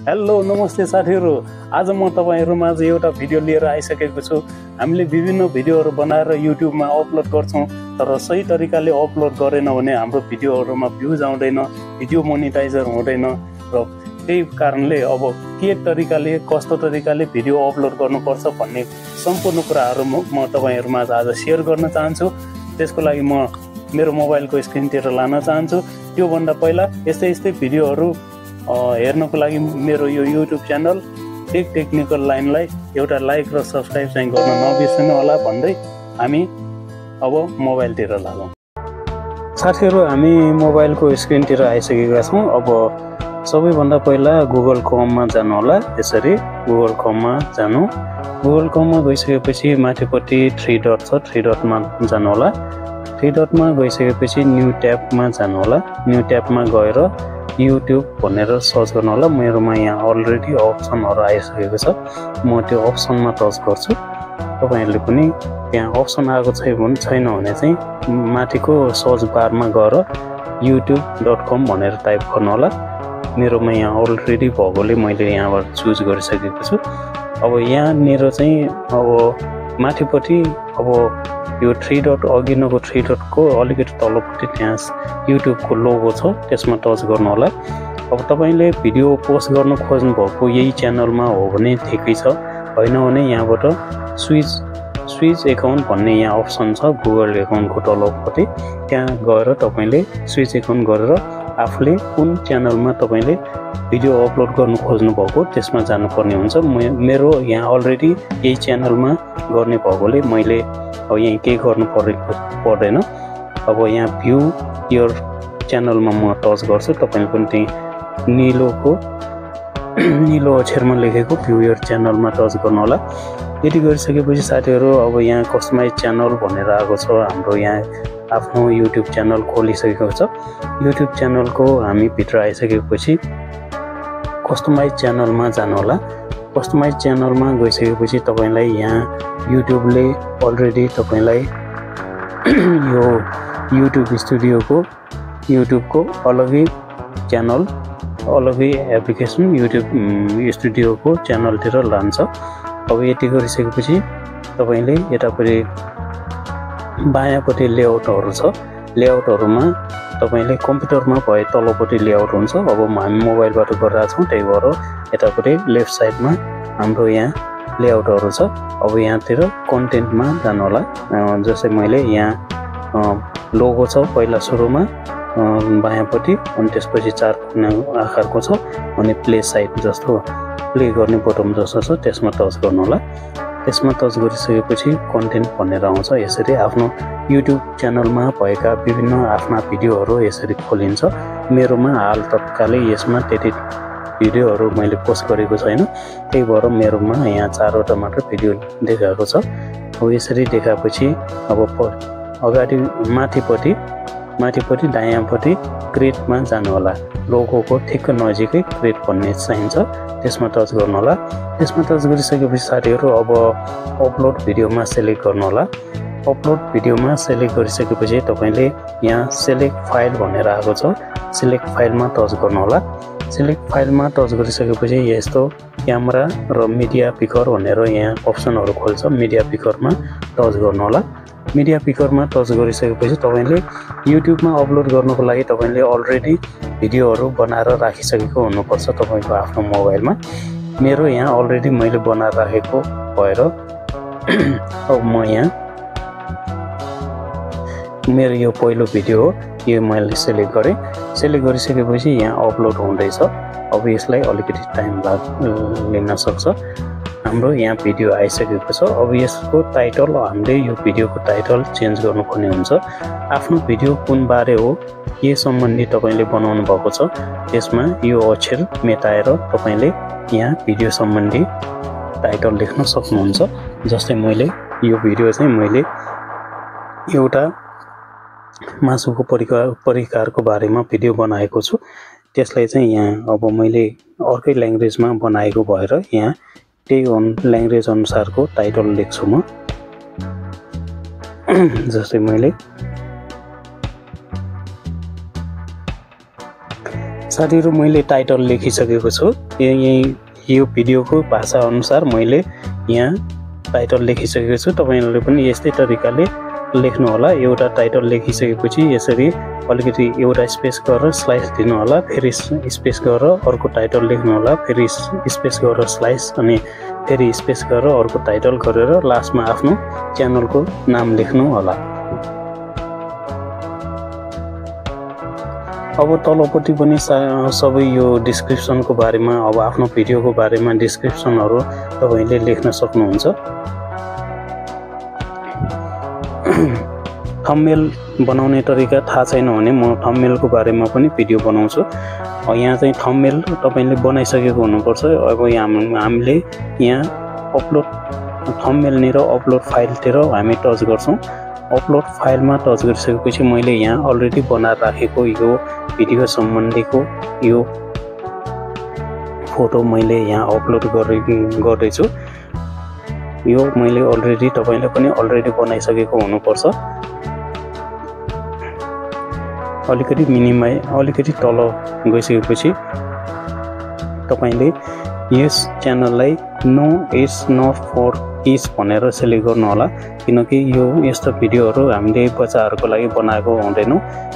Hello नमस्ते साथीहरु। आज म तपाईहरुमाझ एउटा भिडियो लिएर आइसकेको छु। हामीले विभिन्न भिडियोहरु बनाएर युट्युबमा अपलोड गर्छौं, तर सही तरिकाले अपलोड गरेन भने हाम्रो भिडियोहरुमा भ्युज आउँदैन, भिडियो मोनेटाइजर हुँदैन र त्यही कारणले अब के तरिकाले कस्तो तरिकाले भिडियो अपलोड गर्नुपर्छ भन्ने सम्पूर्ण कुराहरु म तपाईहरुमाझ आज शेयर गर्न चाहन्छु। त्यसको लागि म मेरो मोबाइलको स्क्रिनतिर लान चाहन्छु। त्यो भन्दा पहिला यस्तै भिडियोहरु हेर्नको लागि मेरो यो युट्युब च्यानल टेक्निकल लाइनलाई एउटा लाइक र सब्स्क्राइब चाहिँ गर्न नबिर्सनु होला भन्दै हामी अब मोबाइलतिर लागौं। साथीहरु, हामी मोबाइलको स्क्रिनतिर आइसकेका छौं। अब सबैभन्दा पहिला गुगल क्रोममा जानु होला। यसरी गुगल क्रोममा जानु। गुगल क्रोममा गइसकेपछि माथिपट्टि 3 डट छ, 3 डटमा जानु होला। 3 डटमा गइसकेपछि न्यू ट्याबमा जानु होला। न्यू ट्याबमा गएर युट्युब भनेर सर्च गर्नु होला। मेरोमा यहाँ अलरेडी अप्सनहरु आइसकेको छ। म त्यो अप्सनमा टच गर्छु। तपाईहरुले पनि त्यहाँ अप्सन आएको छैन भने चाहिँ माथिको सर्च बारमा गएर youtube.com भनेर टाइप गर्नु होला। मेरोमा यहाँ अलरेडी भएकोले मैले यहाँबाट चुज गरिसकेको छु। अब यहाँनिर चाहिँ अब माथिपट्टि अब यो 3 डट अघिनको 3 डटको अलिकति तलपट्टि त्यहाँ युट्युबको लोगो छ, त्यसमा टच गर्नु होला। अब तपाईले भिडियो पोस्ट गर्न खोज्नु भएको यही च्यानलमा हो भने ठिकै छ, हैन भने यहाँबाट स्विच अकाउन्ट भन्ने यहाँ अप्सन छ गुगल अकाउन्टको तलपट्टि, त्यहाँ गएर तपाईले स्विच अकाउन्ट गरेर आफूले कुन च्यानलमा तपाईले भिडियो अपलोड गर्न खोज्नु भएको त्यसमा जानुपर्ने हुन्छ। मेरो यहाँ अलरेडी यही च्यानलमा गर्ने भएकोले मैले अब यहाँ केही गर्नु पर्दैन। अब यहाँ भ्यू योर च्यानलमा म टच गर्छु। तपाईले पनि त्यही नीलो अक्षरमा लेखेको भ्यू योर च्यानलमा टच गर्नु होला। यति गरिसकेपछि साथीहरु, अब यहाँ कस्टमाइज च्यानल भनेर आएको छ। हाम्रो यहाँ आफ्नो युट्युब च्यानल खोलिसकेको छ। युट्युब च्यानलको हामी भित्र आइसकेपछि कस्टमाइज च्यानलमा जानु होला। कस्टमाइज च्यानलमा गइसकेपछि तपाईलाई यहाँ युट्युबले अलरेडी तपाईलाई यो युट्युब युट्युबको अलगै च्यानल, अलगै एप्लिकेसन युट्युब स्टुडियोको च्यानलतिर लान्छ। अब यति गरिसकेपछि तपाईले यतापट्टि बायाँपट्टि लेआउटहरु छ। लेआउटहरुमा तपाईले कम्प्युटरमा भए तलपट्टि लेआउट हुन्छ। अब हामी मोबाइलबाट गरिरहेका छौं, त्यही भएर यतापट्टि लेफ्ट साइडमा हाम्रो यहाँ लेआउटहरु छ। अब यहाँतिर कन्टेन्टमा जानु होला। जस्तै मैले यहाँ लोगो छ पहिला सुरुमा बायाँपट्टि, अनि त्यसपछि 4 कुना आकारको छ, अनि प्ले साइट जस्तो प्ले गर्ने बटन जस्तो छ, त्यसमा टच गर्नु होला। त्यसमा टच गरिसकेपछि कन्टेन्ट भनेर आउँछ। यसरी आफ्नो युट्युब च्यानलमा भएका विभिन्न आफ्ना भिडियोहरु यसरी खोलिन्छ। मेरोमा हाल तत्कालै यसमा त्यति भिडियोहरु मैले पोस्ट गरेको छैन, त्यही भएर मेरोमा यहाँ 4 वटा मात्र भिडियो देखाएको छ। अब यसरी देखाएपछि अब अगाडि माथिपट्टि दायाँपट्टि क्रिएटमा जानु होला। लोगोको ठिक्क नजिकै क्रिएट भन्ने चाहिन्छ, त्यसमा टच गर्नु होला। त्यसमा टच गरिसकेपछि साथीहरु, अब अपलोड भिडियोमा सेलेक्ट गर्नु होला। अपलोड भिडियोमा सेलेक्ट गरिसकेपछि तपाईले यहाँ सेलेक्ट फाइल भनेर आएको छ, सेलेक्ट फाइलमा टच गर्नु होला। सेलेक्ट फाइलमा टच गरिसकेपछि यस्तो क्यामेरा र मिडिया पिकर भनेर यहाँ अप्सनहरु खोल्छ। मिडिया पिकरमा टच गर्नु होला। मिडिया पिकरमा टच गरिसकेपछि तपाईले युट्युबमा अपलोड गर्नको लागि तपाईले अलरेडी भिडियोहरु बनाएर राखिसकेको हुनुपर्छ तपाईको आफ्नो मोबाइलमा। मेरो यहाँ अलरेडी मैले बनाएर राखेको भएर अब म यहाँ मेरो यो पहिलो भिडियो हो, यो मैले सेलेक्ट गरे। सेलेक्ट गरिसकेपछि यहाँ अपलोड हुँदैछ। अब यसलाई अलिकति टाइम लिन सक्छ। हाम्रो यहाँ भिडियो आइसकेको छ। अब यसको टाइटल हामीले यो भिडियोको टाइटल चेन्ज गर्नुपर्ने हुन्छ। आफ्नो भिडियो कुन बारे हो, के सम्बन्धी तपाईले बनाउनु भएको छ, त्यसमा यो अक्षर मेटाएर तपाईले यहाँ भिडियो सम्बन्धी टाइटल लेख्न सक्नुहुन्छ। जस्तै मैले यो भिडियो चाहिँ मैले एउटा मासुको परिकारको बारेमा भिडियो बनाएको छु। त्यसलाई चाहिँ यहाँ अब मैले अर्कै ल्याङ्ग्वेजमा बनाएको भएर यहाँ त्यही ल्याङ्ग्वेज अनुसारको टाइटल लेख्छु म। जस्तै मैले साथीहरु मैले टाइटल लेखिसकेको छु। यो भिडियोको भाषा अनुसार मैले यहाँ टाइटल लेखिसकेको छु। तपाईहरुले पनि यस्तै तरिकाले लेख्नु होला। एउटा टाइटल लेखिसकेपछि यसरी अलिकति एउटा स्पेस गरेर स्लाइस दिनु होला, फेरि स्पेस गरेर अर्को टाइटल लेख्नु होला, फेरि स्पेस गरेर स्लाइस अनि फेरि स्पेस गरेर अर्को टाइटल गरेर लास्टमा आफ्नो च्यानलको नाम लेख्नु होला। अब तलपट्टि पनि सबै यो डिस्क्रिप्सनको बारेमा, अब आफ्नो भिडियोको बारेमा डिस्क्रिप्सनहरु तपाईले लेख्न सक्नुहुन्छ। थम्बनेल बनाउने तरिका थाहा छैन भने म थम्बनेलको बारेमा पनि भिडियो बनाउँछु। यहाँ चाहिँ थम्बनेल तपाईले बनाइसकेको हुनुपर्छ। अब हामीले यहाँ अपलोड थम्बनेल नि र अपलोड फाइलतिर हामी टच गर्छौं। अपलोड फाइलमा टच गरिसकेपछि मैले यहाँ अलरेडी बनाएर राखेको यो भिडियो सम्बन्धीको यो फोटो मैले यहाँ अपलोड गर्दैछु। यो मैले अलरेडी तपाईले पनि अलरेडी बनाइसकेको हुनुपर्छ। अलिकति तल गइसकेपछि तपाईले यस च्यानललाई no it's not for kids भनेर सिलेक्ट गर्नु होला, किनकि यो यस्तो भिडियोहरु हामीले बच्चाहरुको लागि बनाएको हुँदैन,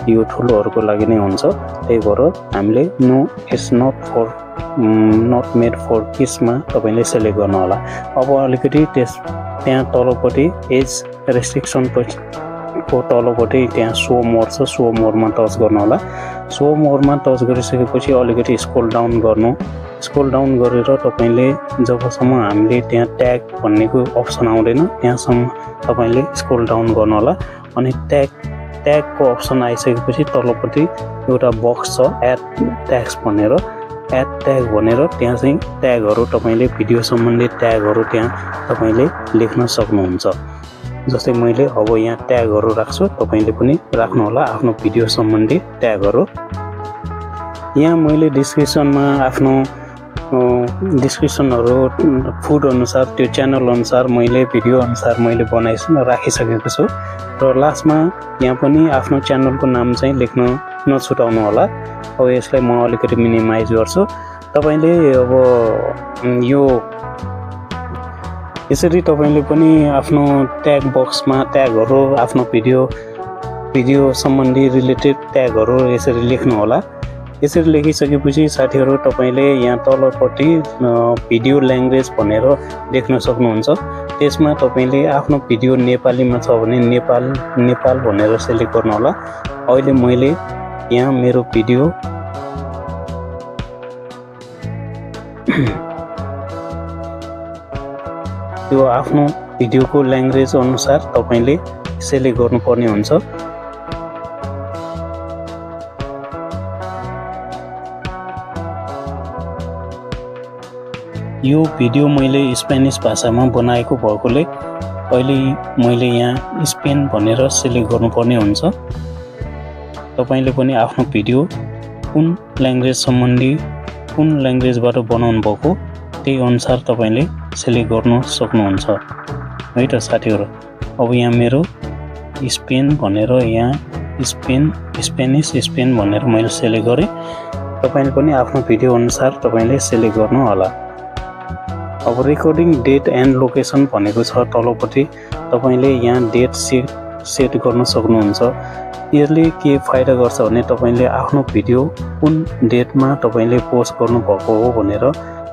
यो ठुलोहरुको लागि नै हुन्छ। त्यही भएर हामीले no it's not made for kids मा तपाईले सिलेक्ट गर्नु होला। अब अलिकति त्यहाँ तलपट्टि एज रेस्ट्रिक्सन को तलपट्टि त्यहाँ शो मोर छ, शो मोरमा टच गर्नु होला। शो मोरमा टच गरिसकेपछि अलिकति स्क्रोल डाउन गर्नु। स्क्रोल डाउन गरेर तपाईले जबसम्म हामीले त्यहाँ ट्याग भन्नेको अप्सन आउँदैन त्यहाँसम्म तपाईले स्क्रोल डाउन गर्नु होला। अनि ट्यागको अप्सन आइसकेपछि तलपट्टि एउटा बक्स छ एड ट्याग्स भनेर, एड ट्याग भनेर त्यहाँ चाहिँ ट्यागहरु तपाईले भिडियो सम्बन्धी ट्यागहरु त्यहाँ तपाईले लेख्न सक्नुहुन्छ। जस्तै मैले अब यहाँ ट्यागहरु राख्छु, तपाईले पनि राख्नु होला आफ्नो भिडियो सम्बन्धी ट्यागहरु। यहाँ मैले डिस्क्रिप्सनमा आफ्नो डिस्क्रिप्सनहरु फुड अनुसार त्यो च्यानल अनुसार मैले भिडियो अनुसार मैले राखिसकेको छु। र लास्टमा यहाँ पनि आफ्नो च्यानलको नाम चाहिँ लेख्न नछुटाउनु होला। अब यसलाई म अलिकति मिनिमाइज गर्छु। तपाईले अब यो यसरी तपाईले पनि आफ्नो ट्याग बक्समा ट्यागहरु आफ्नो भिडियो सम्बन्धी रिलेटेड ट्यागहरु यसरी लेख्नु होला। यसरी लेखिसकेपछि साथीहरु तपाईले यहाँ तलपट्टि भिडियो ल्याङ्ग्वेज भनेर लेख्न सक्नुहुन्छ। त्यसमा तपाईले आफ्नो भिडियो नेपालीमा छ भने नेपाल भनेर सिलेक्ट गर्नु होला। अहिले मैले यहाँ मेरो भिडियो त्यो आफ्नो भिडियोको ल्याङ्ग्वेज अनुसार तपाईले सिलेक्ट गर्नुपर्ने हुन्छ। यो भिडियो मैले स्पेनिश भाषामा बनाएको भएकोले अहिले मैले यहाँ स्पेन भनेर सिलेक्ट गर्नुपर्ने हुन्छ। तपाईले पनि आफ्नो भिडियो कुन ल्याङ्ग्वेज सम्बन्धी कुन ल्याङ्ग्वेजबाट बनाउनु भएको त्यही अनुसार तपाईले सिलेक्ट गर्न सक्नुहुन्छ है त साथीहरु। अब यहाँ मेरो स्पेन भनेर यहाँ स्पेनिश भनेर मैले सिलेक्ट गरे। तपाईले पनि आफ्नो भिडियो अनुसार तपाईले सिलेक्ट गर्नु होला। अब रेकर्डिङ डेट एन्ड लोकेसन भनेको छ तलपट्टि, तपाईले यहाँ डेट सेट गर्न सक्नुहुन्छ। यसले के फाइदा गर्छ भने तपाईले आफ्नो भिडियो कुन डेटमा तपाईले पोस्ट गर्नु भएको हो भनेर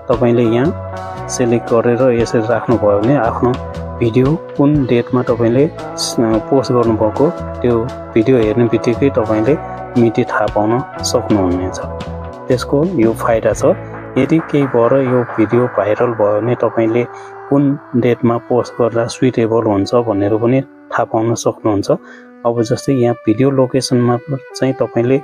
तपाईले यहाँ सिलेक्ट गरेर यसरी राख्नु भयो भने आफ्नो भिडियो कुन डेटमा तपाईले पोस्ट गर्नु भएको त्यो भिडियो हेर्ने बित्तिकै तपाईले मिति थाहा पाउन सक्नुहुनेछ। त्यसको यो फाइदा छ। यदि केही भएर यो भिडियो भाइरल भयो भने तपाईले कुन डेटमा पोस्ट गर्दा सुइटेबल हुन्छ भनेर पनि थाहा पाउन सक्नुहुन्छ। अब जस्तै यहाँ भिडियो लोकेसनमा चाहिँ तपाईले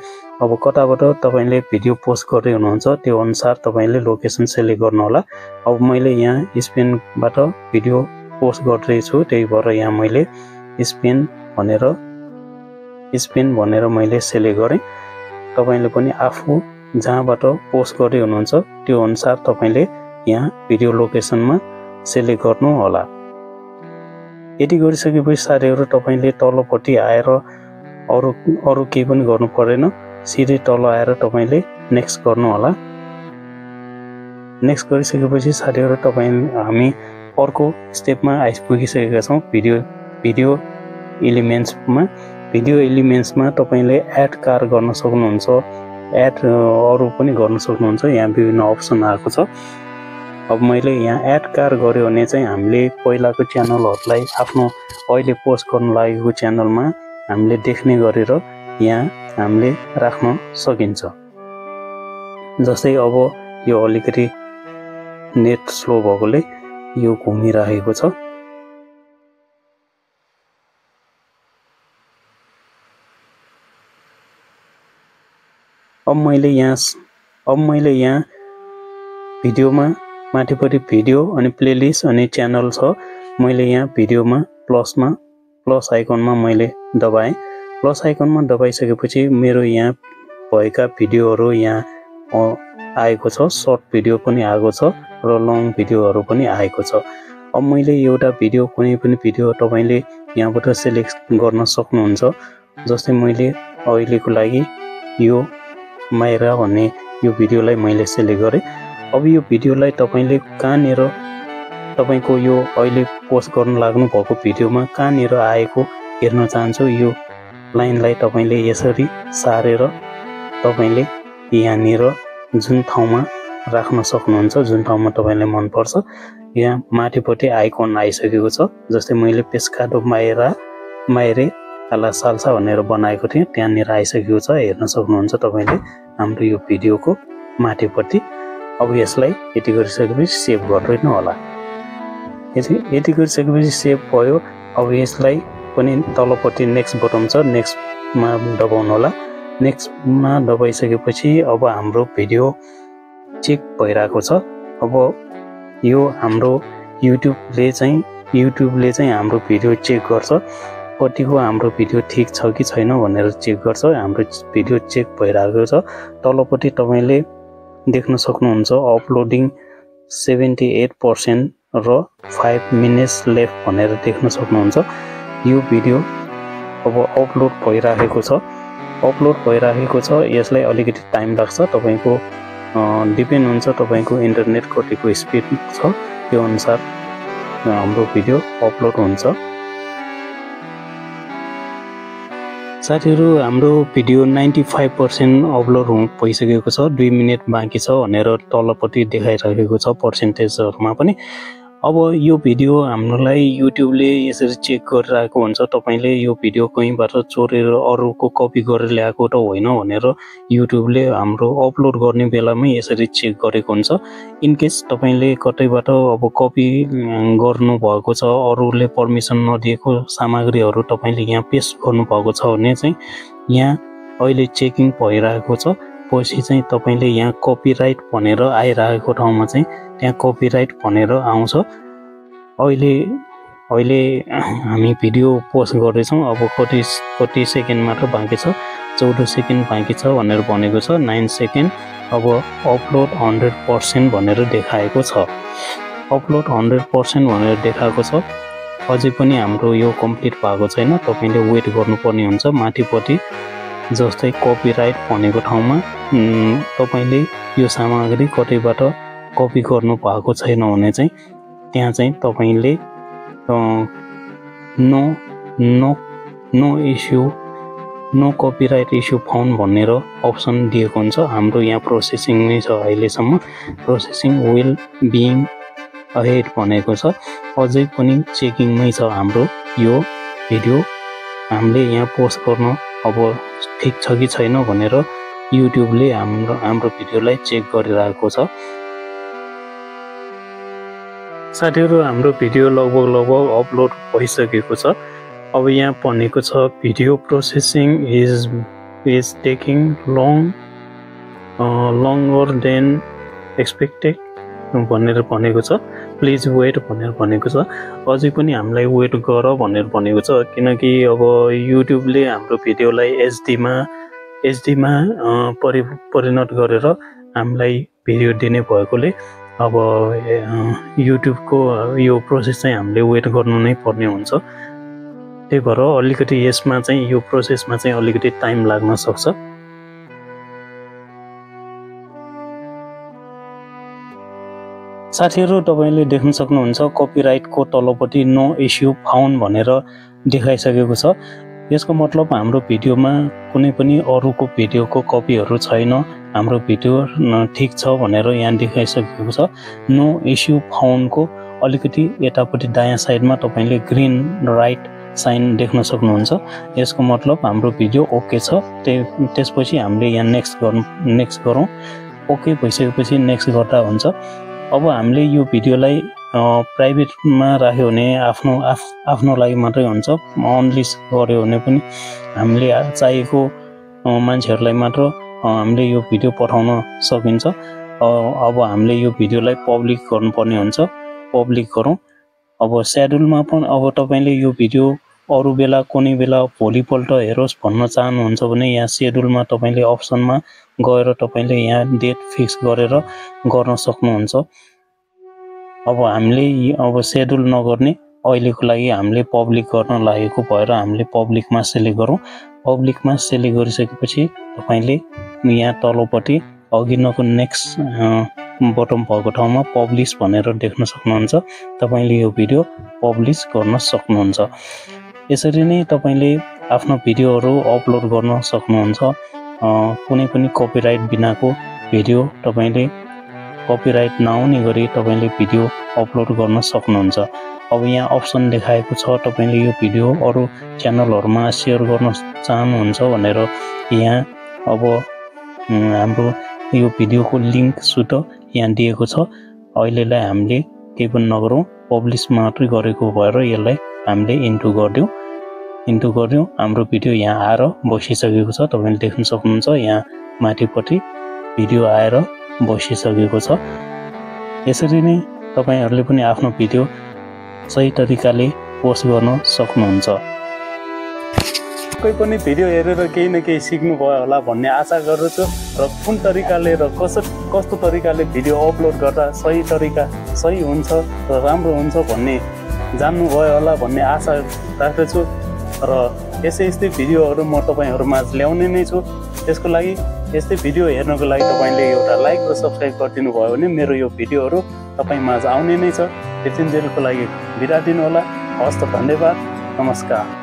अब कताबाट तपाईले भिडियो पोस्ट गर्दै हुनुहुन्छ त्यो अनुसार तपाईले लोकेसन सिलेक्ट गर्नु होला। अब मैले यहाँ स्पेनबाट भिडियो पोस्ट गर्दै छु, त्यही भएर यहाँ मैले स्पेन भनेर मैले सिलेक्ट गरे। तपाईले पनि आफू जहाँबाट पोस्ट गर्दै हुनुहुन्छ त्यो अनुसार तपाईले यहाँ भिडियो लोकेसनमा सिलेक्ट गर्नु होला। यदि गरिसकेपछि साथीहरु तपाईले तलपट्टि आएर अरु केही पनि गर्नु पर्दैन, सिधै तल आएर तपाईले नेक्स्ट गर्नु होला। नेक्स्ट गरिसकेपछि साथीहरु हामी अर्को स्टेपमा आइपुगिसकेका छौं। भिडियो एलिमेन्ट्समा तपाईले एड कार गर्न सक्नुहुन्छ, एड अरु पनि गर्न सक्नुहुन्छ। यहाँ विभिन्न अप्सन आएको छ। अब मैले यहाँ एड कार गर्यो भने चाहिँ हामीले पहिलाको च्यानलहरुलाई आफ्नो अहिले पोस्ट गर्न लागेको च्यानलमा हामीले देख्ने गरेर यहाँ हामीले राख्न सकिन्छ। जस्तै अब यो अलिकति नेट स्लो भएकोले यो घुमिरहेको छ। अब मैले यहाँ भिडियोमा माथिपट्टि भिडियो अनि प्लेलिस्ट अनि च्यानल छ। मैले यहाँ भिडियोमा प्लस आइकनमा मैले दबाएँ। प्लस आइकनमा दबाइसकेपछि मेरो यहाँ भएका भिडियोहरु यहाँ आएको छ। सर्ट भिडियो पनि आएको छ र लङ भिडियोहरु पनि आएको छ। अब मैले एउटा भिडियो कुनै पनि भिडियो तपाईले यहाँबाट सिलेक्ट गर्न सक्नुहुन्छ। जस्तै मैले अहिलेको लागि यो माइरा भन्ने यो भिडियोलाई मैले सिलेक्ट गरे। अब यो भिडियोलाई तपाईले कहाँनेर तपाईको यो अहिले पोस्ट गर्न लाग्नु भएको भिडियोमा कहाँनेर आएको हेर्न चाहन्छु। यो लाइनलाई तपाईले यसरी सारेर तपाईले यहाँनेर जुन ठाउँमा राख्न सक्नुहुन्छ, जुन ठाउँमा तपाईलाई मन पर्छ। यहाँ माथिपट्टि आइकन आइसकेको छ। जस्तै मैले पेस्काडो माइरे आला साल्सा भनेर बनाएको थिएँ, त्यहाँनेर आइसकेको छ। हेर्न सक्नुहुन्छ तपाईले हाम्रो यो भिडियोको माथिपट्टि। अब यसलाई यति गरिसकेपछि सेभ गर्नु होला। यति गरिसकेपछि सेभ भयो। अब यसलाई पनि तलपट्टि नेक्स्ट बटन छ, नेक्स्टमा दबाउनु होला। नेक्स्टमा दबाइसकेपछि अब हाम्रो भिडियो चेक भइरहेको छ। अब यो हाम्रो युट्युबले चाहिँ हाम्रो भिडियो चेक गर्छ, कतिको हाम्रो भिडियो ठीक छ कि छैन भनेर चेक गर्छ। हाम्रो भिडियो चेक भइरहेको छ। तलपट्टि तपाईले देख्न सक्नुहुन्छ अपलोडिङ 78% र 5 मिनेट्स लेफ्ट भनेर देख्न सक्नुहुन्छ। यो भिडियो अब अपलोड भइरहेको छ। यसलाई अलिकति टाइम लाग्छ। तपाईको डिपेन्ड हुन्छ तपाईको इन्टरनेट कतिको स्पिड छ, त्यो अनुसार हाम्रो भिडियो अपलोड हुन्छ। साथीहरु हाम्रो भिडियो 95% अपलोड भइसकेको छ। 2 मिनेट बाँकी छ भनेर तलपट्टि देखाइरहेको छ पर्सेन्टेजहरुमा पनि। अब यो भिडियो हामीलाई युट्युबले यसरी चेक गरिरहेको हुन्छ। तपाईले यो भिडियो कहीँबाट चोरेर अरूको कपी गरेर ल्याएको त होइन भनेर युट्युबले हाम्रो अपलोड गर्ने बेलामै यसरी चेक गरेको हुन्छ। इन केस तपाईले कतैबाट अब कपी गर्नु भएको छ, अरूले परमिसन नदिएको सामग्रीहरु तपाईले यहाँ पेस्ट गर्नु भएको छ भने चाहिँ यहाँ अहिले चेकिङ भइरहेको छ। पछि चाहिँ तपाईले यहाँ कपिराइट भनेर आइरहेको ठाउँमा चाहिँ त्यहाँ कपिराइट भनेर आउँछ। अहिले हामी भिडियो पोस्ट गर्दै छौं। अब कति सेकेन्ड मात्र बाँकी छ, 14 सेकेन्ड बाँकी छ भनेर भनेको छ। 9 सेकेन्ड। अब अपलोड 100% भनेर देखाएको छ। अपलोड 100% भनेर देखाएको छ। अझै पनि हाम्रो यो कम्प्लिट भएको छैन। तपाईले वेट गर्नुपर्ने हुन्छ। माथिपट्टि जस्तै कपिराइट भनेको ठाउँमा तपाईले यो सामग्री कतैबाट कपी गर्नु भएको छैन भने चाहिँ त्यहाँ चाहिँ तपाईले नो कपिराइट इस्यु फाउन्ड भनेर अप्सन दिएको हुन्छ। हाम्रो यहाँ प्रोसेसिङ नै छ अहिलेसम्म। प्रोसेसिङ विल बीइङ अहेड भनेको छ। अझै पनि चेकिङमै छ हाम्रो यो भिडियो। हामीले यहाँ पोस्ट गर्न अब ठीक छ कि छैन भनेर युट्युबले हाम्रो भिडियोलाई चेक गरिरहेको छ। साथीहरु हाम्रो भिडियो लगभग अपलोड भइसकेको छ। अब यहाँ भनेको छ video processing is taking लङ्गर then expected भनेर भनेको छ। प्लिज वेट भनेर भनेको छ। अझै पनि हामीलाई वेट गर भनेर भनेको छ। किनकि अब युट्युबले हाम्रो भिडियोलाई एचडीमा परिणत गरेर हामीलाई भिडियो दिने भएकोले अब युट्युबको यो प्रोसेस चाहिँ हामीले वेट गर्नु नै पर्ने हुन्छ। त्यही भएर अलिकति यसमा चाहिँ यो प्रोसेसमा चाहिँ अलिकति टाइम लाग्न सक्छ। साथीहरु तपाईले देख्न सक्नुहुन्छ कपिराइटको तलपट्टि नो इस्यु फाउन्ड भनेर देखाइसकेको छ। यसको मतलब हाम्रो भिडियोमा कुनै पनि अरूको भिडियोको कपीहरु छैन, हाम्रो भिडियो ठीक छ भनेर यहाँ देखाइसकेको छ। नो इस्यु फाउन्डको अलिकति यतापट्टि दायाँ साइडमा तपाईले ग्रीन राइट साइन देख्न सक्नुहुन्छ। यसको मतलब हाम्रो भिडियो ओके छ। त्यसपछि हामीले यहाँ नेक्स्ट गरौँ। ओके भइसकेपछि नेक्स्ट गर्दा हुन्छ। अब हामीले यो भिडियोलाई प्राइभेटमा राख्यो भने आफ्नो लागि मात्रै हुन्छ। अनलिस्ट गर्यो भने पनि हामीले चाहिएको मान्छेहरुलाई मात्र हामीले यो भिडियो पठाउन सकिन्छ। अब हामीले यो भिडियोलाई पब्लिक गर्नुपर्ने हुन्छ। पब्लिक गरौँ। अब शेड्युलमा पनि अब तपाईले यो भिडियो अरु बेला कुनै बेला भोलिपल्ट हेरोस् भन्न चाहनुहुन्छ भने यहाँ शेड्युलमा तपाईले अप्सनमा गएर तपाईले यहाँ डेट फिक्स गरेर गर्न सक्नुहुन्छ। अब हामीले अब शेड्युल नगर्ने अहिलेको लागि हामीले पब्लिक गर्न लागेको भएर हामीले पब्लिकमा सेलेक्ट गरौँ। पब्लिकमा सेलेक्ट गरिसकेपछि तपाईले यहाँ तलपट्टि अघिल्लोको नेक्स्ट बटन भएको ठाउँमा पब्लिश भनेर देख्न सक्नुहुन्छ। तपाईले यो भिडियो पब्लिश गर्न सक्नुहुन्छ। यसरी नै तपाईले आफ्नो भिडियोहरु अपलोड गर्न सक्नुहुन्छ। कुनै पनि कपिराइट बिनाको भिडियो तपाईले कपिराइट नआउने गरी तपाईले भिडियो अपलोड गर्न सक्नुहुन्छ। अब यहाँ अप्सन देखाएको छ तपाईले यो भिडियो अरु च्यानलहरुमा शेयर गर्न चाहनुहुन्छ भनेर यहाँ अब हाम्रो यो भिडियोको लिंक सुट यहाँ दिएको छ। अहिलेलाई हामीले केही पनि नगरौँ, पब्लिश मात्रै गरेको भएर यसलाई हामीले इन्टु गर्दियौ। हाम्रो भिडियो यहाँ आएर बसिसकेको छ। तपाईले देख्न सक्नुहुन्छ यहाँ माथिपट्टि भिडियो आएर बसिसकेको छ। यसरी नै तपाईहरुले पनि आफ्नो भिडियो सही तरिकाले पोस्ट गर्न सक्नुहुन्छ। कोही पनि भिडियो हेरेर केही न केही सिक्नु भयो होला भन्ने आशा गर्दछु र कुन तरिकाले र कस्तो तरिकाले भिडियो अपलोड गर्दा सही हुन्छ र राम्रो हुन्छ भन्ने जान्नु भयो होला भन्ने आशा राख्दछु र यस्तै भिडियोहरु म तपाईहरुमा ल्याउने नै छु। त्यसको लागि यस्तै भिडियो हेर्नको लागि तपाईले एउटा लाइक र सब्स्क्राइब गरिदिनु भयो भने मेरो यो भिडियोहरु तपाईमाझ आउने नै छ। त्यतिन्जेलको लागि बिदा दिनु होला। हस्त धन्यवाद। नमस्कार।